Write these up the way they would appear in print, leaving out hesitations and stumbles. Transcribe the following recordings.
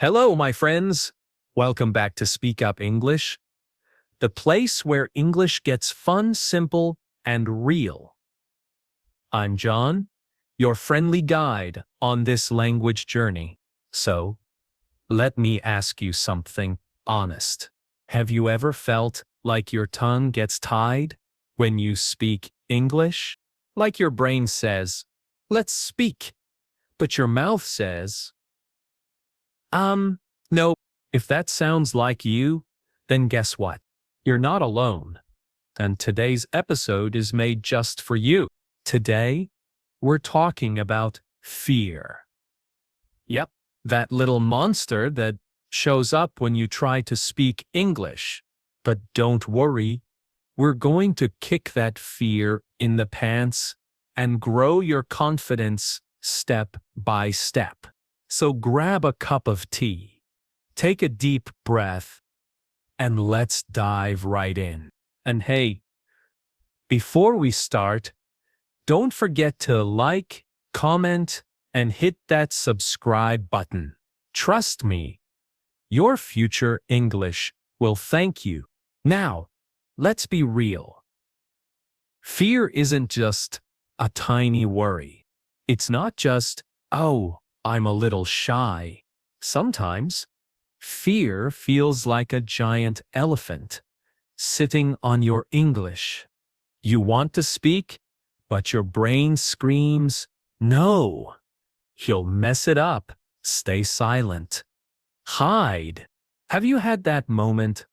Hello, my friends. Welcome back to Speak Up English, the place where English gets fun, simple, and real. I'm John, your friendly guide on this language journey. So, let me ask you something honest. Have you ever felt like your tongue gets tied when you speak English? Like your brain says, let's speak, but your mouth says, no. If that sounds like you, then guess what? You're not alone. And today's episode is made just for you. Today, we're talking about fear. Yep, that little monster that shows up when you try to speak English. But don't worry, we're going to kick that fear in the pants and grow your confidence step by step. So grab a cup of tea. Take a deep breath, and let's dive right in. And hey, before we start, don't forget to like, comment, and hit that subscribe button. Trust me, your future English will thank you. Now, let's be real. Fear isn't just a tiny worry. It's not just, oh, I'm a little shy. Sometimes, fear feels like a giant elephant sitting on your English. You want to speak, but your brain screams, no. You'll mess it up. Stay silent. Hide. Have you had that moment?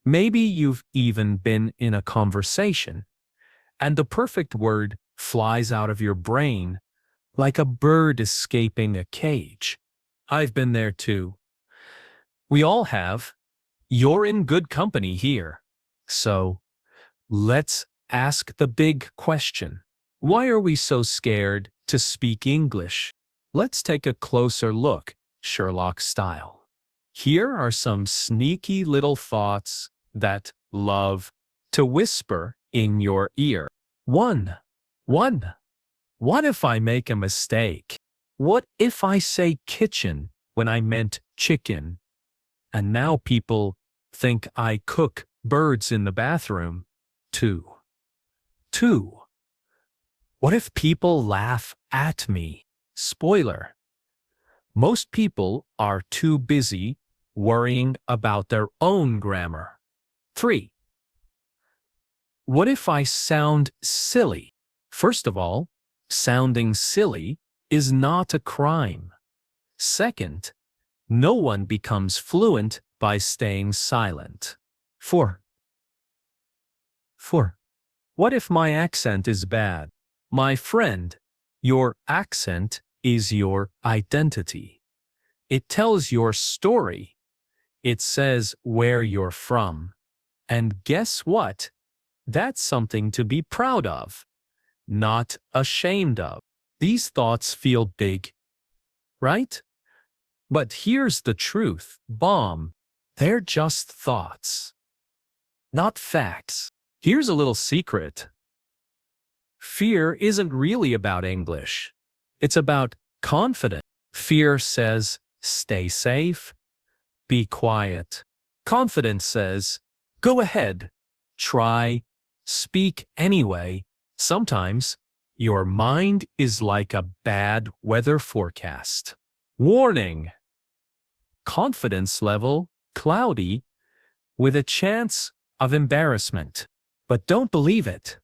Maybe you've even been in a conversation, and the perfect word flies out of your brain like a bird escaping a cage. I've been there too. We all have. You're in good company here. So, let's ask the big question. Why are we so scared to speak English? Let's take a closer look, Sherlock style. Here are some sneaky little thoughts that love to whisper in your ear. One. What if I make a mistake? What if I say kitchen when I meant chicken? And now people think I cook birds in the bathroom. Two. What if people laugh at me? Spoiler. Most people are too busy worrying about their own grammar. Three. What if I sound silly? First of all, sounding silly is not a crime. Second, no one becomes fluent by staying silent. Four. What if my accent is bad? My friend, your accent is your identity. It tells your story. It says where you're from. And guess what? That's something to be proud of, not ashamed of. These thoughts feel big, right? But here's the truth, bomb. They're just thoughts, not facts. Here's a little secret. Fear isn't really about English. It's about confidence. Fear says, stay safe, be quiet. Confidence says, go ahead, try, speak anyway. Sometimes, your mind is like a bad weather forecast. Warning! Confidence level cloudy with a chance of embarrassment. But don't believe it.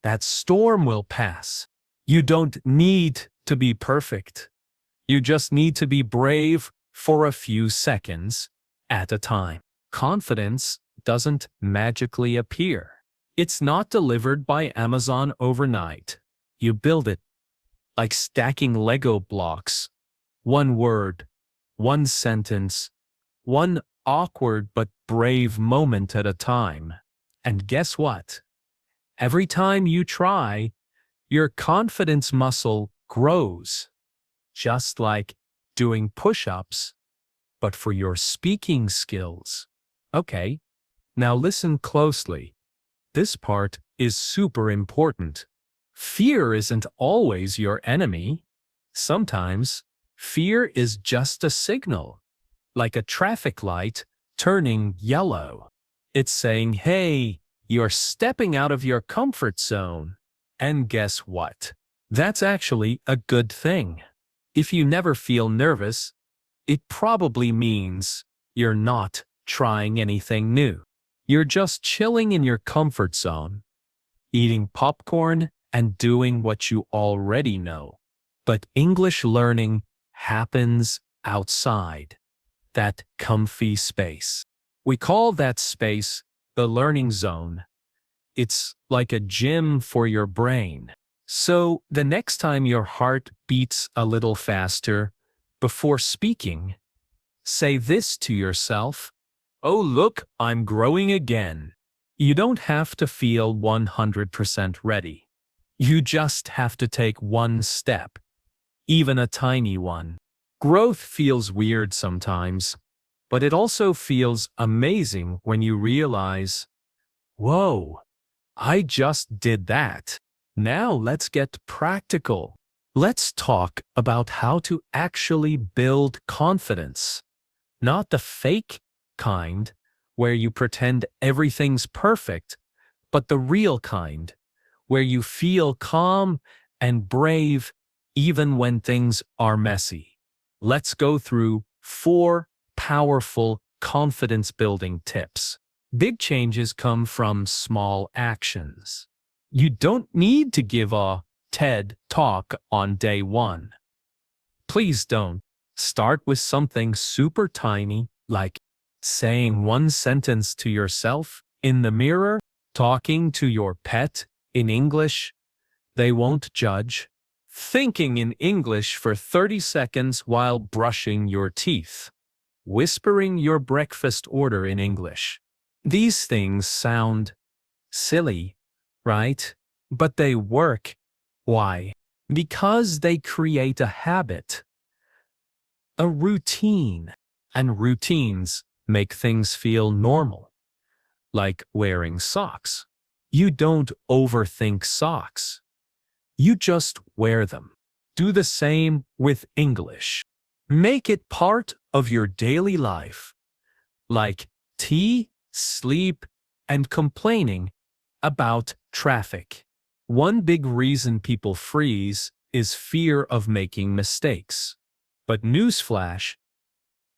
That storm will pass. You don't need to be perfect. You just need to be brave for a few seconds at a time. Confidence doesn't magically appear. It's not delivered by Amazon overnight. You build it like stacking Lego blocks. One word, one sentence, one awkward but brave moment at a time. And guess what? Every time you try, your confidence muscle grows. Just like doing push-ups, but for your speaking skills. Okay, now listen closely. This part is super important. Fear isn't always your enemy. Sometimes, fear is just a signal. like a traffic light turning yellow. It's saying, hey, you're stepping out of your comfort zone. And guess what? That's actually a good thing. If you never feel nervous, it probably means you're not trying anything new. You're just chilling in your comfort zone, eating popcorn and doing what you already know. But English learning happens outside that comfy space. We call that space the learning zone. It's like a gym for your brain. So the next time your heart beats a little faster before speaking, say this to yourself: oh, look, I'm growing again. You don't have to feel 100% ready. You just have to take one step, even a tiny one. Growth feels weird sometimes, but it also feels amazing when you realize, whoa, I just did that. Now let's get practical. Let's talk about how to actually build confidence. Not the fake kind, where you pretend everything's perfect, but the real kind, where you feel calm and brave even when things are messy. Let's go through 4 powerful confidence-building tips. Big changes come from small actions. You don't need to give a TED talk on day 1. Please don't. Start with something super tiny, like saying one sentence to yourself in the mirror, talking to your pet in English. They won't judge. Thinking in English for 30 seconds while brushing your teeth. Whispering your breakfast order in English. These things sound silly, right? But they work. Why? Because they create a habit, a routine, and routines make things feel normal, like wearing socks. You don't overthink socks. You just wear them. Do the same with English. Make it part of your daily life, like tea, sleep, and complaining about traffic. One big reason people freeze is fear of making mistakes. But newsflash,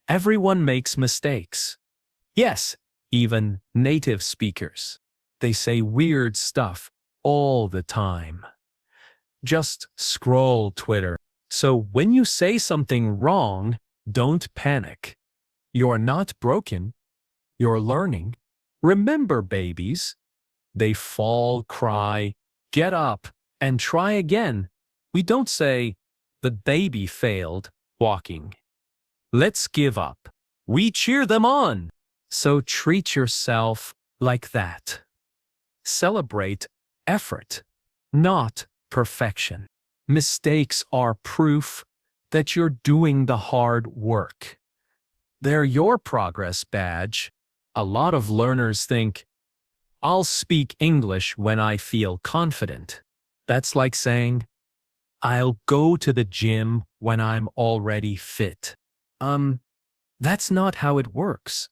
everyone makes mistakes. Yes, even native speakers. They say weird stuff all the time. Just scroll Twitter. So when you say something wrong, don't panic. You're not broken. You're learning. Remember, babies. They fall, cry, get up, and try again. We don't say, the baby failed walking. Let's give up. We cheer them on. So treat yourself like that. Celebrate effort, not perfection. Mistakes are proof that you're doing the hard work. They're your progress badge. A lot of learners think, I'll speak English when I feel confident. That's like saying, I'll go to the gym when I'm already fit. That's not how it works.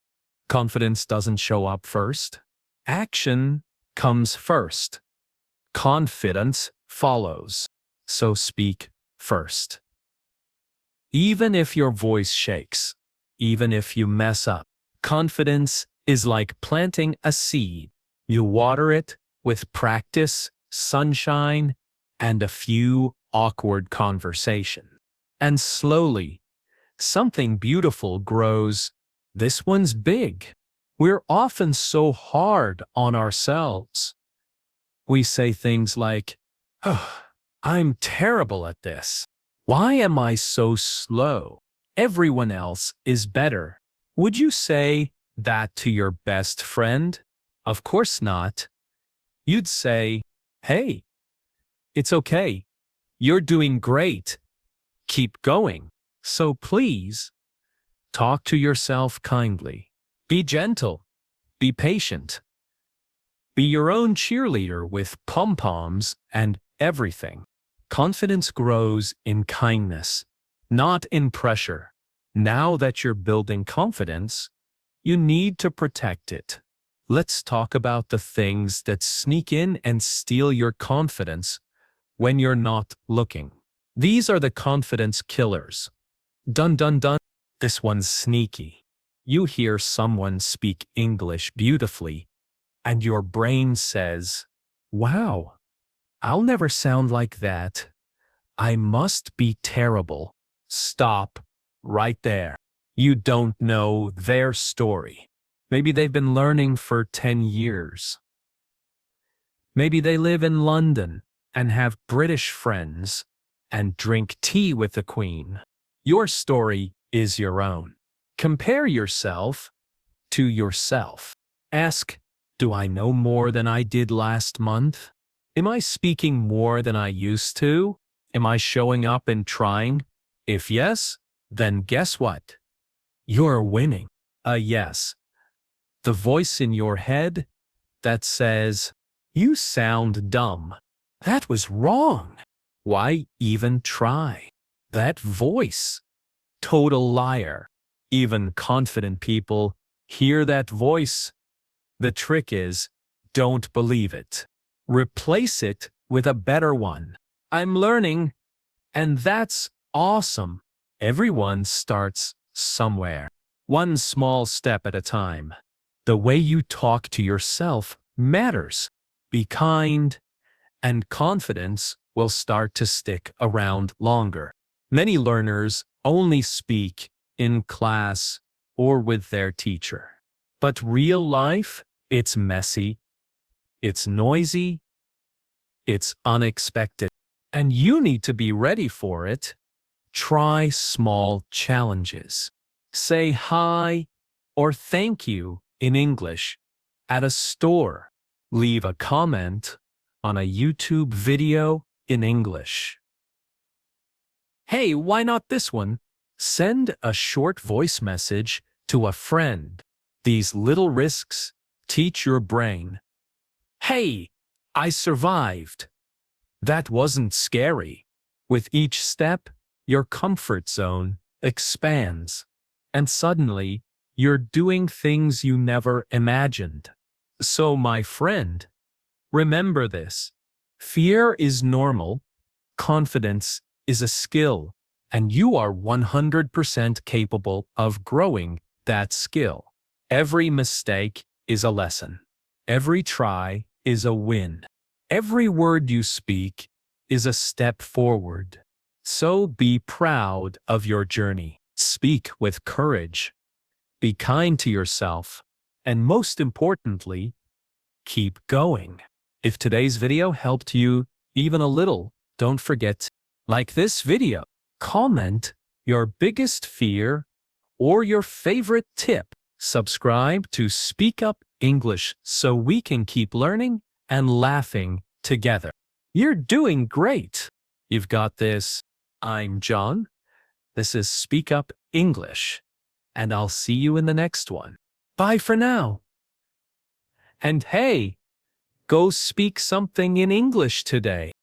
Confidence doesn't show up first. Action comes first. Confidence follows. So speak first. Even if your voice shakes, even if you mess up, confidence is like planting a seed. You water it with practice, sunshine, and a few awkward conversations. And slowly, something beautiful grows. This one's big. We're often so hard on ourselves. We say things like, oh, I'm terrible at this. Why am I so slow? Everyone else is better. Would you say that to your best friend? Of course not. You'd say, hey, it's okay. You're doing great. Keep going. So please, talk to yourself kindly. Be gentle. Be patient. Be your own cheerleader with pom-poms and everything. Confidence grows in kindness, not in pressure. Now that you're building confidence, you need to protect it. Let's talk about the things that sneak in and steal your confidence when you're not looking. These are the confidence killers. Dun dun dun. This one's sneaky. You hear someone speak English beautifully, and your brain says, "Wow, I'll never sound like that. I must be terrible." Stop right there. You don't know their story. Maybe they've been learning for 10 years. Maybe they live in London and have British friends and drink tea with the Queen. Your story is your own. Compare yourself to yourself. Ask, do I know more than I did last month? Am I speaking more than I used to? Am I showing up and trying? If yes, then guess what? You're winning. A yes. The voice in your head that says, "You sound dumb. That was wrong. Why even try?" That voice. Total liar. Even confident people hear that voice. The trick is, don't believe it. Replace it with a better one. "I'm learning, and that's awesome." Everyone starts somewhere. One small step at a time. The way you talk to yourself matters. Be kind, and confidence will start to stick around longer. Many learners only speak in class or with their teacher. But real life, it's messy, it's noisy, it's unexpected, and you need to be ready for it. Try small challenges. Say hi or thank you in English at a store. Leave a comment on a YouTube video in English. Hey, why not this one? Send a short voice message to a friend. These little risks teach your brain, "Hey, I survived. That wasn't scary." With each step, your comfort zone expands, and suddenly, you're doing things you never imagined. So, my friend, remember this. Fear is normal, confidence is a skill, and you are 100% capable of growing that skill. Every mistake is a lesson. Every try is a win. Every word you speak is a step forward. So be proud of your journey. Speak with courage. Be kind to yourself. And most importantly, keep going. If today's video helped you even a little, don't forget to like this video, comment your biggest fear or your favorite tip. Subscribe to Speak Up English so we can keep learning and laughing together. You're doing great. You've got this. I'm John. This is Speak Up English, and I'll see you in the next one. Bye for now. And hey, go speak something in English today.